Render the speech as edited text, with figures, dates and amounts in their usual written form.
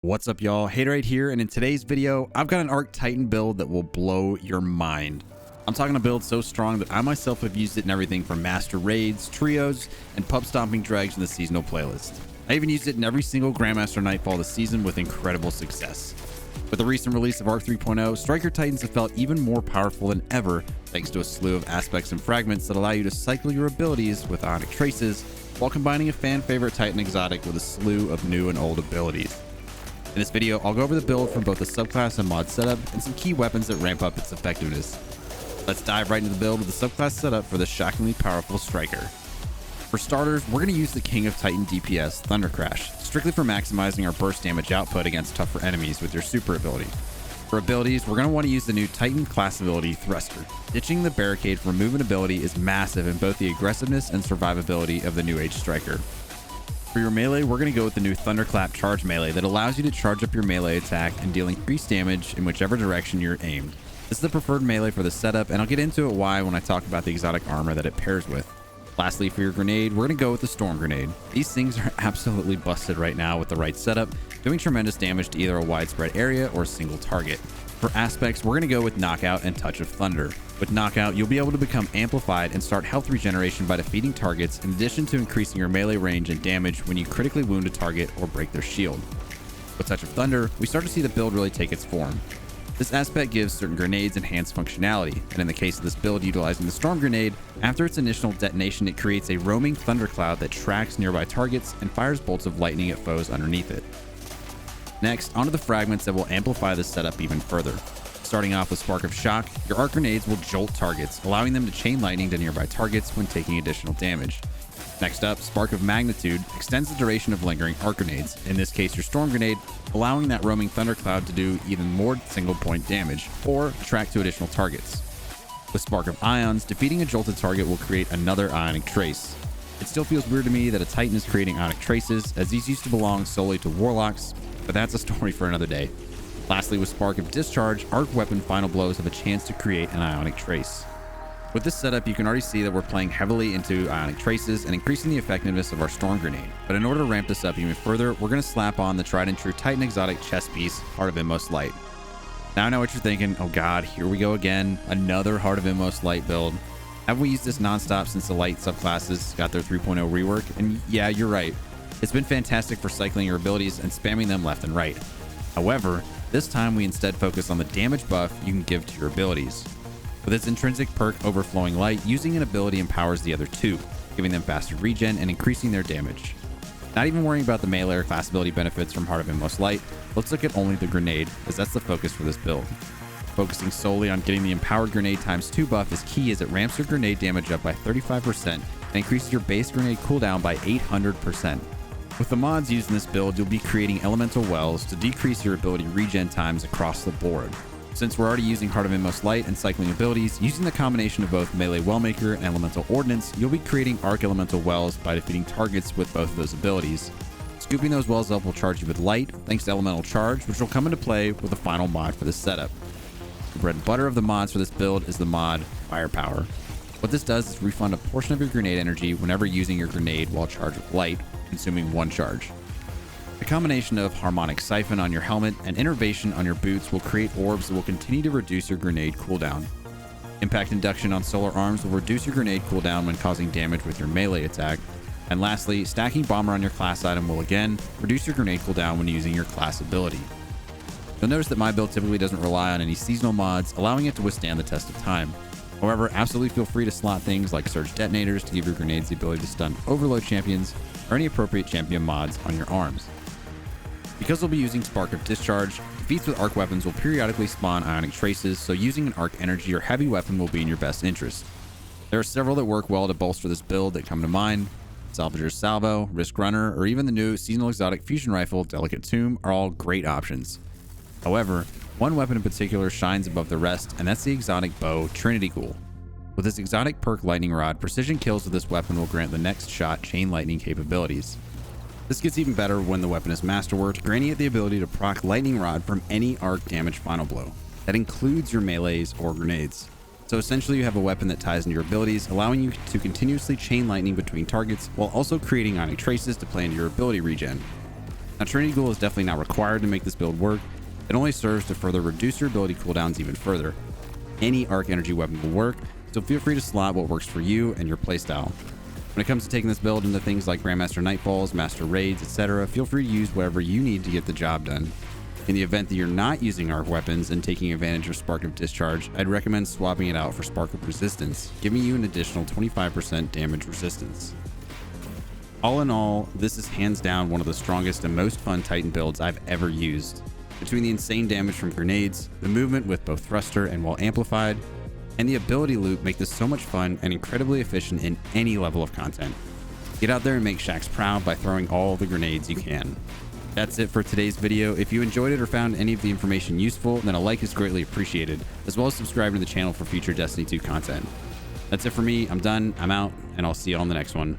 What's up, y'all? Haterite here, and in today's video I've got an Arc Titan build that will blow your mind. I'm talking a build so strong that I myself have used it in everything from master raids, trios, and pub stomping dregs in the seasonal playlist. I even used it in every single Grandmaster Nightfall this season with incredible success. With the recent release of Arc 3.0, Striker Titans have felt even more powerful than ever thanks to a slew of aspects and fragments that allow you to cycle your abilities with Ionic Traces while combining a fan favorite Titan exotic with a slew of new and old abilities. In this video, I'll go over the build from both the subclass and mod setup and some key weapons that ramp up its effectiveness. Let's dive right into the build with the subclass setup for this shockingly powerful striker. For starters, we're going to use the King of Titan DPS, Thunder Crash, strictly for maximizing our burst damage output against tougher enemies with your super ability. For abilities, we're going to want to use the new Titan class ability, Thruster. Ditching the Barricade for movement ability is massive in both the aggressiveness and survivability of the new age striker. For your melee, we're going to go with the new Thunderclap charge melee that allows you to charge up your melee attack and deal increased damage in whichever direction you're aimed. This is the preferred melee for the setup, and I'll get into it why when I talk about the exotic armor that it pairs with. Lastly, for your grenade, we're going to go with the Storm Grenade. These things are absolutely busted right now with the right setup, doing tremendous damage to either a widespread area or a single target. For aspects, we're going to go with Knockout and Touch of Thunder. With Knockout, you'll be able to become amplified and start health regeneration by defeating targets, in addition to increasing your melee range and damage when you critically wound a target or break their shield. With Touch of Thunder, we start to see the build really take its form. This aspect gives certain grenades enhanced functionality, and in the case of this build utilizing the Storm Grenade, after its initial detonation it creates a roaming thundercloud that tracks nearby targets and fires bolts of lightning at foes underneath it. Next, onto the fragments that will amplify this setup even further. Starting off with Spark of Shock, your arc grenades will jolt targets, allowing them to chain lightning to nearby targets when taking additional damage. Next up, Spark of Magnitude extends the duration of lingering arc grenades, in this case your Storm Grenade, allowing that roaming thundercloud to do even more single point damage, or track to additional targets. With Spark of Ions, defeating a jolted target will create another Ionic Trace. It still feels weird to me that a Titan is creating Ionic Traces, as these used to belong solely to Warlocks, but that's a story for another day. Lastly, with Spark of Discharge, arc weapon final blows have a chance to create an Ionic Trace. With this setup, you can already see that we're playing heavily into Ionic Traces and increasing the effectiveness of our Storm Grenade. But in order to ramp this up even further, we're going to slap on the tried and true Titan exotic chest piece, Heart of Inmost Light. Now I know what you're thinking, oh god, here we go again, another Heart of Inmost Light build. Have we used this non-stop since the light subclasses got their 3.0 rework? And yeah, you're right. It's been fantastic for cycling your abilities and spamming them left and right. However, this time we instead focus on the damage buff you can give to your abilities. With its intrinsic perk Overflowing Light, using an ability empowers the other two, giving them faster regen and increasing their damage. Not even worrying about the melee or class ability benefits from Heart of Inmost Light, let's look at only the grenade, as that's the focus for this build. Focusing solely on getting the empowered grenade ×2 buff is key, as it ramps your grenade damage up by 35% and increases your base grenade cooldown by 800%. With the mods used in this build, you'll be creating elemental wells to decrease your ability regen times across the board. Since we're already using Heart of Inmost Light and cycling abilities, using the combination of both Melee Wellmaker and Elemental Ordnance, you'll be creating Arc Elemental Wells by defeating targets with both of those abilities. Scooping those wells up will charge you with Light, thanks to Elemental Charge, which will come into play with the final mod for this setup. The bread and butter of the mods for this build is the mod Firepower. What this does is refund a portion of your grenade energy whenever using your grenade while charged with Light, consuming 1 charge. A combination of Harmonic Siphon on your helmet and Innervation on your boots will create orbs that will continue to reduce your grenade cooldown. Impact Induction on Solar Arms will reduce your grenade cooldown when causing damage with your melee attack. And lastly, stacking Bomber on your class item will again reduce your grenade cooldown when using your class ability. You'll notice that my build typically doesn't rely on any seasonal mods, allowing it to withstand the test of time. However, absolutely feel free to slot things like Surge Detonators to give your grenades the ability to stun Overload champions, or any appropriate champion mods on your arms. Because we'll be using Spark of Discharge, defeats with arc weapons will periodically spawn Ionic Traces, so using an arc energy or heavy weapon will be in your best interest. There are several that work well to bolster this build that come to mind. Salvager's Salvo, Risk Runner, or even the new seasonal exotic fusion rifle, Delicate Tomb, are all great options. However, one weapon in particular shines above the rest, and that's the exotic bow, Trinity Ghoul. With its exotic perk Lightning Rod, precision kills with this weapon will grant the next shot chain lightning capabilities. This gets even better when the weapon is masterworked, granting it the ability to proc Lightning Rod from any arc damage final blow. That includes your melees or grenades. So essentially you have a weapon that ties into your abilities, allowing you to continuously chain lightning between targets while also creating Ionic Traces to play into your ability regen. Now, Trinity Ghoul is definitely not required to make this build work. It only serves to further reduce your ability cooldowns even further. Any arc energy weapon will work, so feel free to slot what works for you and your playstyle. When it comes to taking this build into things like Grandmaster Nightfalls, Master Raids, etc., feel free to use whatever you need to get the job done. In the event that you're not using arc weapons and taking advantage of Spark of Discharge, I'd recommend swapping it out for Spark of Resistance, giving you an additional 25% damage resistance. All in all, this is hands down one of the strongest and most fun Titan builds I've ever used. Between the insane damage from grenades, the movement with both thruster and while amplified, and the ability loop make this so much fun and incredibly efficient in any level of content. Get out there and make Shaxx proud by throwing all the grenades you can. That's it for today's video. If you enjoyed it or found any of the information useful, then a like is greatly appreciated, as well as subscribing to the channel for future Destiny 2 content. That's it for me. I'm done. I'm out, and I'll see you on the next one.